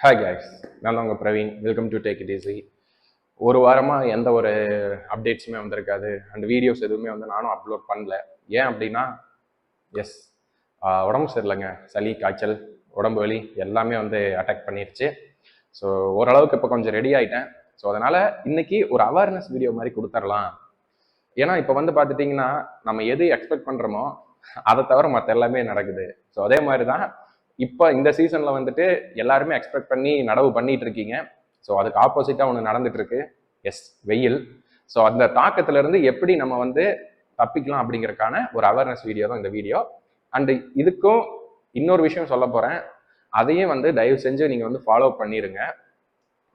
Hi guys, நான் தான் உங்கள் Praveen. Welcome to take it easy. ஒரு வாரமாக எந்த ஒரு அப்டேட்ஸுமே வந்திருக்காது அண்ட் வீடியோஸ் எதுவுமே நானும் அப்லோட் பண்ணல. ஏன் அப்படின்னா எஸ், உடம்பு சரியில்லைங்க. சளி, காய்ச்சல், உடம்பு வலி எல்லாமே அட்டாக் பண்ணிருச்சு. ஸோ ஓரளவுக்கு இப்போ கொஞ்சம் ரெடி ஆகிட்டேன். ஸோ அதனால் இன்னைக்கு ஒரு அவேர்னஸ் வீடியோ மாதிரி கொடுத்துடலாம். ஏன்னா இப்போ பார்த்துட்டிங்கன்னா நம்ம எது எக்ஸ்பெக்ட் பண்ணுறோமோ அதை தவிர மற்ற எல்லாமே நடக்குது. ஸோ அதே மாதிரி தான் இப்போ இந்த சீசனில் எல்லாருமே எக்ஸ்பெக்ட் பண்ணி நடவு பண்ணிட்டு இருக்கீங்க. ஸோ அதுக்கு ஆப்போசிட்டாக ஒன்று நடந்துட்டு இருக்கு. எஸ், வெயில். ஸோ அந்த தாக்கத்திலிருந்து எப்படி நம்ம தப்பிக்கலாம் அப்படிங்கறதுக்கான ஒரு அவேர்னஸ் வீடியோ தான் இந்த வீடியோ. அண்ட் இதுக்கும் இன்னொரு விஷயம் சொல்ல போகிறேன். அதையும் தயவு செஞ்சு நீங்கள் ஃபாலோ பண்ணிடுங்க.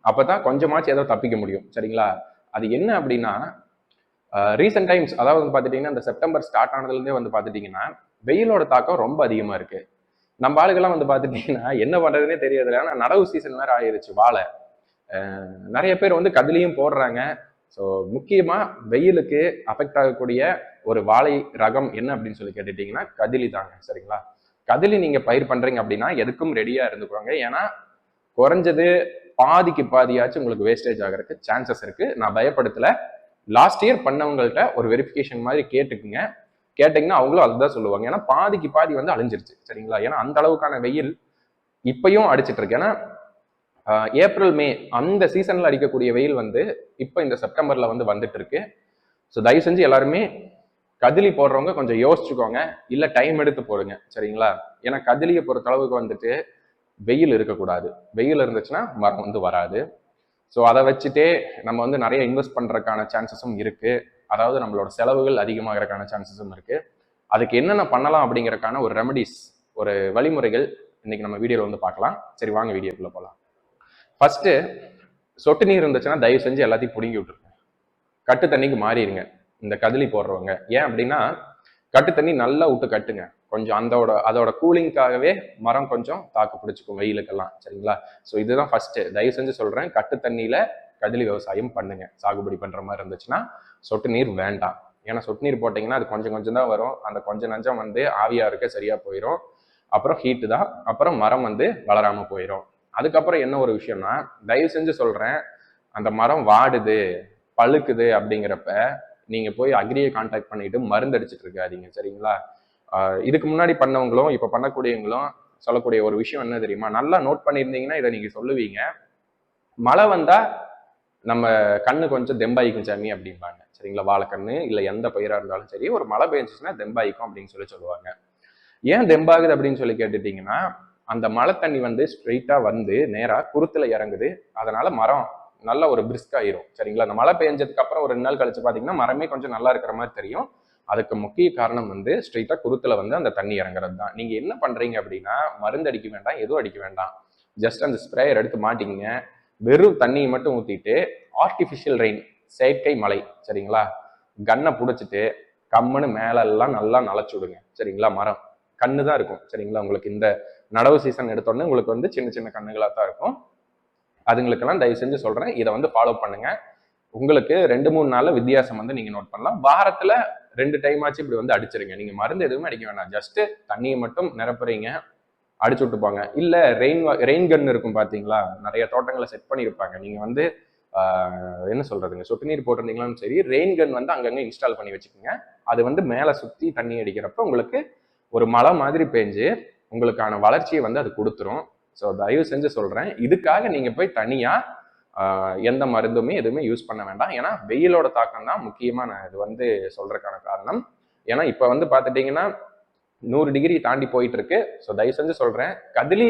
அப்போ தான் கொஞ்சமாச்சும் ஏதோ தப்பிக்க முடியும். சரிங்களா? அது என்ன அப்படின்னா, ரீசெண்ட் டைம்ஸ், அதாவது பார்த்துட்டிங்கன்னா இந்த செப்டம்பர் ஸ்டார்ட் ஆனதுலேருந்தே பார்த்துட்டிங்கன்னா வெயிலோட தாக்கம் ரொம்ப அதிகமாக இருக்குது. நம்ம ஆளுகெல்லாம் பார்த்துட்டிங்கன்னா என்ன பண்ணுறதுனே தெரியாது. ஆனால் நடவு சீசன் வேறு ஆயிடுச்சு. வாழை நிறைய பேர் கதிலையும் போடுறாங்க. ஸோ முக்கியமாக வெயிலுக்கு அஃபெக்ட் ஆகக்கூடிய ஒரு வாழை ரகம் என்ன அப்படின்னு சொல்லி கேட்டுட்டிங்கன்னா கதிலி தாங்க. சரிங்களா? கதிலி நீங்கள் பயிர் பண்ணுறீங்க அப்படின்னா எதுக்கும் ரெடியாக இருந்துக்குவாங்க. ஏன்னா குறைஞ்சது பாதிக்கு பாதியாச்சும் உங்களுக்கு வேஸ்டேஜ் ஆகிறதுக்கு சான்சஸ் இருக்குது. நான் பயப்படுத்தலை. லாஸ்ட் இயர் பண்ணவங்கள்ட்ட ஒரு வெரிஃபிகேஷன் மாதிரி கேட்டிங்கன்னா அவங்களும் அதுதான் சொல்லுவாங்க. ஏன்னா பாதிக்கு பாதி அழிஞ்சிருச்சு. சரிங்களா? ஏன்னா அந்த அளவுக்கான வெயில் இப்பயும் அடிச்சிட்டு இருக்கு. ஏன்னா ஏப்ரல் மே அந்த சீசன்ல அடிக்கக்கூடிய வெயில் இப்போ இந்த செப்டம்பர்ல வந்துட்டு இருக்கு. ஸோ தயவு செஞ்சு எல்லாருமே கதிலி போடுறவங்க கொஞ்சம் யோசிச்சுக்கோங்க, இல்ல டைம் எடுத்து போடுங்க. சரிங்களா? ஏன்னா கதிலியை பொறுத்த அளவுக்கு வெயில் இருக்கக்கூடாது. வெயில் இருந்துச்சுன்னா மரம் வராது. ஸோ அதை வச்சுட்டே நம்ம நிறைய இன்வெஸ்ட் பண்றதுக்கான சான்சஸும் இருக்கு. அதாவது நம்மளோட செலவுகள் அதிகமாகறதுக்கான சான்சஸும் இருக்கு. அதுக்கு என்னென்ன பண்ணலாம் அப்படிங்கறதுக்கான ஒரு ரெமடிஸ், ஒரு வழிமுறைகள் இன்னைக்கு நம்ம வீடியோல பார்க்கலாம். சரி, வாங்க வீடியோக்குள்ள போகலாம். ஃபர்ஸ்ட், சொட்டு நீர் இருந்துச்சுன்னா தயவு செஞ்சு எல்லாத்தையும் பிடுங்கி விட்டுருங்க. கட்டு தண்ணிக்கு மாறிடுங்க இந்த கதிலி போடுறவங்க. ஏன் அப்படின்னா கட்டு தண்ணி நல்லா விட்டு கட்டுங்க. கொஞ்சம் அதோட கூலிங்காகவே மரம் கொஞ்சம் தாக்கு பிடிச்சிக்கும் வெயிலுக்கெல்லாம். சரிங்களா? ஸோ இதுதான் ஃபர்ஸ்ட். தயவு செஞ்சு சொல்றேன், கட்டு தண்ணியில கதிலி விவசாயம் பண்ணுங்க. சாகுபடி பண்ற மாதிரி இருந்துச்சுன்னா சொட்டு நீர் வேண்டாம். ஏன்னா சொட்டு நீர் போட்டிங்கன்னா அது கொஞ்சம் கொஞ்சம் தான் வரும். அந்த கொஞ்சம் நஞ்சம் ஆவியா இருக்க சரியா போயிடும். அப்புறம் ஹீட்டு தான். அப்புறம் மரம் வளராம போயிடும். அதுக்கப்புறம் என்ன ஒரு விஷயம்னா, தயவு செஞ்சு சொல்றேன், அந்த மரம் வாடுது, பழுக்குது அப்படிங்கிறப்ப நீங்க போய் அக்ரியை கான்டாக்ட் பண்ணிட்டு மருந்து அடிச்சுட்டு இருக்காதீங்க. சரிங்களா? இதுக்கு முன்னாடி பண்ணவங்களும் இப்ப பண்ணக்கூடியவங்களும் சொல்லக்கூடிய ஒரு விஷயம் என்ன தெரியுமா? நல்லா நோட் பண்ணியிருந்தீங்கன்னா இதை நீங்க சொல்லுவீங்க. மழை வந்தா நம்ம கண்ணு கொஞ்சம் தெம்பாயிக்கும் சாமி அப்படிம்பாங்க. சரிங்களா? வாழைக்கண்ணு இல்ல எந்த பயிரா இருந்தாலும் சரி, ஒரு மழை பெஞ்சிச்சுன்னா தெம்பாயிக்கும் அப்படின்னு சொல்லுவாங்க. ஏன் தெம்பாகுது அப்படின்னு சொல்லி கேட்டுட்டீங்கன்னா, அந்த மழை தண்ணி ஸ்ட்ரெயிட்டா நேரா குருத்துல இறங்குது. அதனால மரம் நல்ல ஒரு பிரிஸ்க் ஆயிரும். சரிங்களா? அந்த மழை பெஞ்சதுக்கு அப்புறம் ஒரு 2 நாள் கழிச்சு பாத்தீங்கன்னா மரமே கொஞ்சம் நல்லா இருக்கிற மாதிரி தெரியும். அதுக்கு முக்கிய காரணம் ஸ்ட்ரெயிட்டா குருத்துல அந்த தண்ணி இறங்குறது தான். நீங்க என்ன பண்றீங்க அப்படின்னா, மருந்து அடிக்க வேண்டாம், எதுவும் அடிக்க வேண்டாம். ஜஸ்ட் அந்த ஸ்ப்ரேயர் எடுத்து மாட்டிங்க. வெறும் தண்ணியை மட்டும் ஊத்திட்டு ஆர்டிபிஷியல் ரெயின், செயற்கை மழை, சரிங்களா, கண்ணை புடிச்சிட்டு கம்முன்னு மேலெல்லாம் நல்லா நனைச்சு விடுங்க. சரிங்களா? மரம் கண்ணு தான் இருக்கும். சரிங்களா? உங்களுக்கு இந்த நடவு சீசன் எடுத்தோடனே உங்களுக்கு சின்ன சின்ன கண்ணுகளா தான் இருக்கும். அதுங்களுக்கெல்லாம் தயவு செஞ்சு சொல்றேன், இதை ஃபாலோ பண்ணுங்க. உங்களுக்கு 2-3 நாள்ல வித்தியாசம் நீங்க நோட் பண்ணலாம். வாரத்துல 2 டைம் ஆச்சு இப்படி அடிச்சிருங்க. நீங்க மருந்து எதுவுமே அடிக்க வேண்டாம். ஜஸ்ட் தண்ணியை மட்டும் நிரப்புறீங்க, அடிச்சு விட்டுப்பாங்க. இல்ல ரெயின் கன் இருக்கும் பாத்தீங்களா? நிறைய தோட்டங்களை செட் பண்ணியிருப்பாங்க. நீங்க என்ன சொல்றதுங்க, சொட்டு நீர் போட்டிருந்தீங்களான்னு சரி, ரெயின் கன் அங்கங்க இன்ஸ்டால் பண்ணி வச்சுக்கோங்க. அது மேல சுத்தி தண்ணி அடிக்கிறப்ப உங்களுக்கு ஒரு மழை மாதிரி பெஞ்சு உங்களுக்கான வளர்ச்சியை அது கொடுத்துரும். ஸோ தயவு செஞ்சு சொல்றேன், இதுக்காக நீங்க போய் தனியா எந்த மருந்துமே எதுவுமே யூஸ் பண்ண வேண்டாம். ஏன்னா வெயிலோட தாக்கம் தான் முக்கியமா நான் இது சொல்றதுக்கான காரணம். ஏன்னா இப்ப பாத்துட்டீங்கன்னா 100 டிகிரி தாண்டி போயிட்டு இருக்கு. ஸோ தயவு செஞ்சு சொல்றேன், கதிலி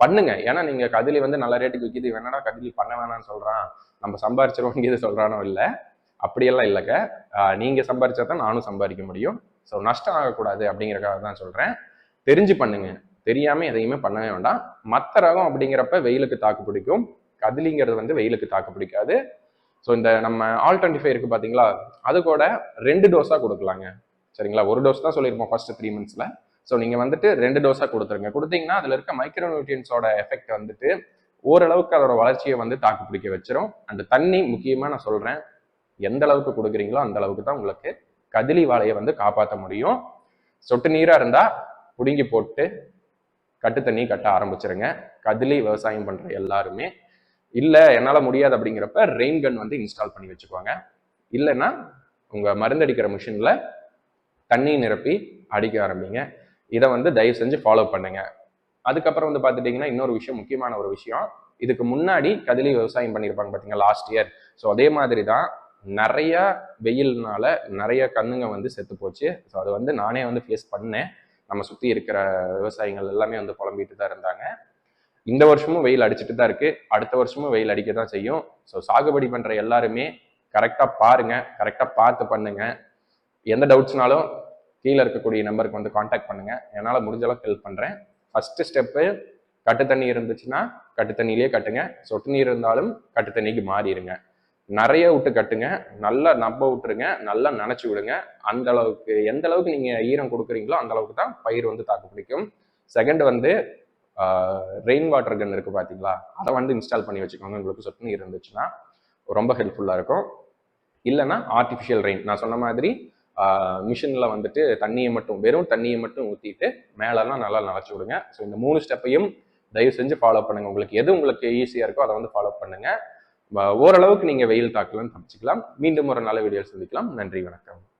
பண்ணுங்க. ஏன்னா நீங்க கதிலி நல்ல ரேட்டுக்கு விற்கிது, வேணா கதிலி பண்ண வேணாம்னு சொல்றான், நம்ம சம்பாரிச்சிருவோம் இது சொல்றானோ இல்லை. அப்படியெல்லாம் இல்லைங்க. நீங்க சம்பாரிச்சா தான் நானும் சம்பாதிக்க முடியும். ஸோ நஷ்டம் ஆகக்கூடாது அப்படிங்கிறக்காக தான் சொல்றேன். தெரிஞ்சு பண்ணுங்க, தெரியாம எதையுமே பண்ணவே வேண்டாம். மற்ற ரகம் அப்படிங்கிறப்ப வெயிலுக்கு தாக்கு பிடிக்கும், கதிலிங்கிறது வெயிலுக்கு தாக்கு பிடிக்காது. ஸோ இந்த நம்ம ஆல்-25 இருக்கு பாத்தீங்களா, அது கூட 2 டோஸா கொடுக்கலாங்க. சரிங்களா? 1 டோஸ் தான் சொல்லியிருப்போம் ஃபர்ஸ்ட் 3 மந்த்ஸ்ல. ஸோ நீங்க 2 டோஸா கொடுத்துருங்க. கொடுத்தீங்கன்னா அதுல இருக்க மைக்ரோ நியூட்ரியன்ஸோட எஃபெக்ட் ஓரளவுக்கு அதோட வளர்ச்சியை தாக்கு பிடிக்க வச்சிரும். அண்ட் தண்ணி முக்கியமா நான் சொல்றேன், எந்த அளவுக்கு கொடுக்குறீங்களோ அந்த அளவுக்கு தான் உங்களுக்கு கதிலி வாழையை காப்பாற்ற முடியும். சொட்டு நீரா இருந்தா புடுங்கி போட்டு கட்டு தண்ணி கட்ட ஆரம்பிச்சிருங்க. கதிலி விவசாயம் பண்ற எல்லாருமே. இல்லை என்னால் முடியாது அப்படிங்கிறப்ப ரெயின் கன் வந்து இன்ஸ்டால் பண்ணி வச்சுக்கோங்க. இல்லைன்னா உங்கள் மருந்தடிக்கிற மிஷினில் தண்ணி நிரப்பி அடிக்க ஆரம்பிங்க. இதை வந்து தயவு செஞ்சு ஃபாலோ பண்ணுங்க. அதுக்கப்புறம் வந்து பார்த்துட்டிங்கன்னா இன்னொரு விஷயம், முக்கியமான ஒரு விஷயம், இதுக்கு முன்னாடி கதிலி விவசாயம் பண்ணியிருப்பாங்க பார்த்தீங்கன்னா லாஸ்ட் இயர். ஸோ அதே மாதிரி தான் நிறைய வெயில்னால நிறைய கண்ணுங்க வந்து செத்து போச்சு. ஸோ அது வந்து நானே வந்து ஃபேஸ் பண்ணேன். நம்ம சுற்றி இருக்கிற விவசாயிகள் எல்லாமே வந்து புலம்பிட்டு தான் இருந்தாங்க. இந்த வருஷமும் வெயில் அடிச்சுட்டு தான் இருக்கு, அடுத்த வருஷமும் வெயில் அடிக்க தான் செய்யும். ஸோ சாகுபடி பண்ற எல்லாருமே கரெக்டாக பாருங்க, கரெக்டாக பார்த்து பண்ணுங்க. எந்த டவுட்ஸ்னாலும் கீழே இருக்கக்கூடிய நம்பருக்கு வந்து காண்டாக்ட் பண்ணுங்க. என்னால் முடிஞ்ச அளவுக்கு ஹெல்ப் பண்ணுறேன். ஃபர்ஸ்ட் ஸ்டெப்பு, கட்டு தண்ணி இருந்துச்சுன்னா கட்டு தண்ணியிலே கட்டுங்க. சொட்டு நீர் இருந்தாலும் கட்டு தண்ணிக்கு மாறிடுங்க. நிறைய விட்டு கட்டுங்க, நல்லா நம்ப விட்டுருங்க, நல்லா நனைச்சி விடுங்க. அந்த அளவுக்கு எந்த அளவுக்கு நீங்க ஈரம் கொடுக்குறீங்களோ அந்த அளவுக்கு தான் பயிர் வந்து தாக்கு பிடிக்கும். செகண்ட் வந்து ரெயின் வாட்டர் கன் இருக்கு பார்த்தீங்களா, அதை வந்து இன்ஸ்டால் பண்ணி வச்சுக்கோங்க. உங்களுக்கு சொட்டு நீர் இருந்துச்சுன்னா ரொம்ப ஹெல்ப்ஃபுல்லாக இருக்கும். இல்லைன்னா ஆர்டிஃபிஷியல் ரெயின், நான் சொன்ன மாதிரி மிஷினில் வந்துட்டு தண்ணியை மட்டும், வெறும் தண்ணியை மட்டும் ஊற்றிட்டு மேலெல்லாம் நல்லா நனைச்சி விடுங்க. ஸோ இந்த 3 ஸ்டெப்பையும் தயவு செஞ்சு ஃபாலோ பண்ணுங்க. உங்களுக்கு எது உங்களுக்கு ஈஸியாக இருக்கோ அதை வந்து ஃபாலோ பண்ணுங்க. ஓரளவுக்கு நீங்கள் வெயில் தாக்கலன்னு தப்பிச்சுக்கலாம். மீண்டும் ஒரு நல்ல வீடியோ சந்திக்கலாம். நன்றி, வணக்கம்.